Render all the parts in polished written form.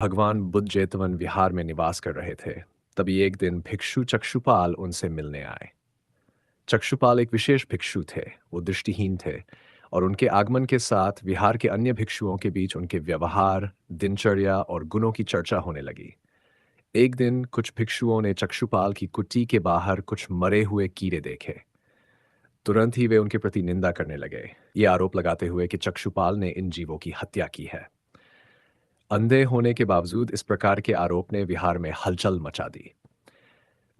भगवान बुद्ध जेतवन विहार में निवास कर रहे थे। तभी एक दिन भिक्षु चक्षुपाल उनसे मिलने आए। चक्षुपाल एक विशेष भिक्षु थे। वो दृष्टिहीन थे और उनके आगमन के साथ विहार के अन्य भिक्षुओं के बीच उनके व्यवहार, दिनचर्या और गुणों की चर्चा होने लगी। एक दिन कुछ भिक्षुओं ने चक्षुपाल की कुटी के बाहर कुछ मरे हुए कीड़े देखे। तुरंत ही वे उनके प्रति निंदा करने लगे, ये आरोप लगाते हुए कि चक्षुपाल ने इन जीवों की हत्या की है। अंधे होने के बावजूद इस प्रकार के आरोप ने विहार में हलचल मचा दी।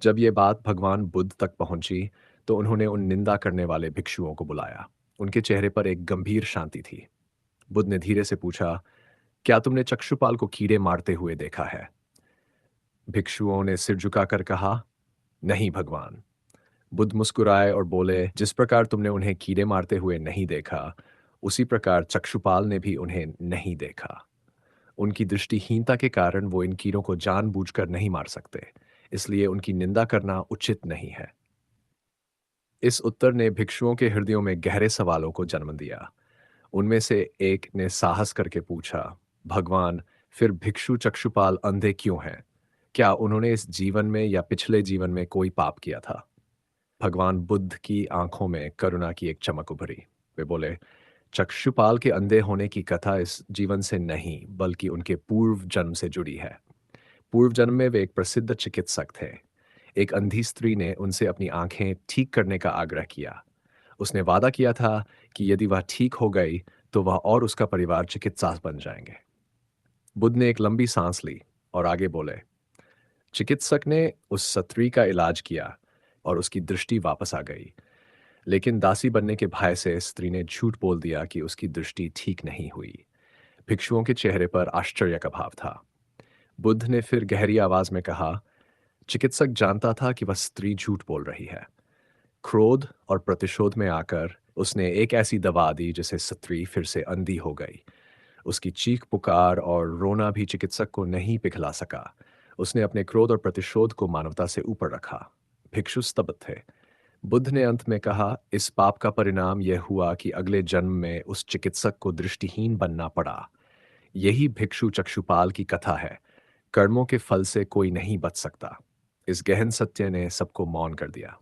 जब ये बात भगवान बुद्ध तक पहुंची, तो उन्होंने उन निंदा करने वाले भिक्षुओं को बुलाया। उनके चेहरे पर एक गंभीर शांति थी। बुद्ध ने धीरे से पूछा, क्या तुमने चक्षुपाल को कीड़े मारते हुए देखा है? भिक्षुओं ने सिर झुकाकर कहा, नहीं भगवान। बुद्ध मुस्कुराए और बोले, जिस प्रकार तुमने उन्हें कीड़े मारते हुए नहीं देखा, उसी प्रकार चक्षुपाल ने भी उन्हें नहीं देखा। उनकी दृष्टिहीनता के कारण वो इन कीड़ों को जानबूझकर नहीं मार सकते, इसलिए उनकी निंदा करना उचित नहीं है। इस उत्तर ने भिक्षुओं के हृदयों में गहरे सवालों को जन्म दिया। उनमें से एक ने साहस करके पूछा, भगवान, फिर भिक्षु चक्षुपाल अंधे क्यों हैं? क्या उन्होंने इस जीवन में या पिछले जीवन में कोई पाप किया था? भगवान बुद्ध की आंखों में करुणा की एक चमक उभरी। वे बोले, चक्षुपाल के अंधे होने की कथा इस जीवन से नहीं, बल्कि उनके पूर्व जन्म से जुड़ी है। पूर्व जन्म में वे एक प्रसिद्ध चिकित्सक थे। एक अंधी स्त्री ने उनसे अपनी आंखें ठीक करने का आग्रह किया। उसने वादा किया था कि यदि वह ठीक हो गई, तो वह और उसका परिवार चिकित्सा बन जाएंगे। बुद्ध ने एक लंबी सांस ली और आगे बोले, चिकित्सक ने उस स्त्री का इलाज किया और उसकी दृष्टि वापस आ गई। लेकिन दासी बनने के भय से स्त्री ने झूठ बोल दिया कि उसकी दृष्टि ठीक नहीं हुई। भिक्षुओं के चेहरे पर आश्चर्य का भाव था। बुद्ध ने फिर गहरी आवाज में कहा, चिकित्सक जानता था कि वह स्त्री झूठ बोल रही है। क्रोध और प्रतिशोध में आकर उसने एक ऐसी दवा दी जिससे स्त्री फिर से अंधी हो गई। उसकी चीख पुकार और रोना भी चिकित्सक को नहीं पिघला सका। उसने अपने क्रोध और प्रतिशोध को मानवता से ऊपर रखा। भिक्षु स्तब्ध थे। बुद्ध ने अंत में कहा, इस पाप का परिणाम यह हुआ कि अगले जन्म में उस चिकित्सक को दृष्टिहीन बनना पड़ा। यही भिक्षु चक्षुपाल की कथा है। कर्मों के फल से कोई नहीं बच सकता। इस गहन सत्य ने सबको मौन कर दिया।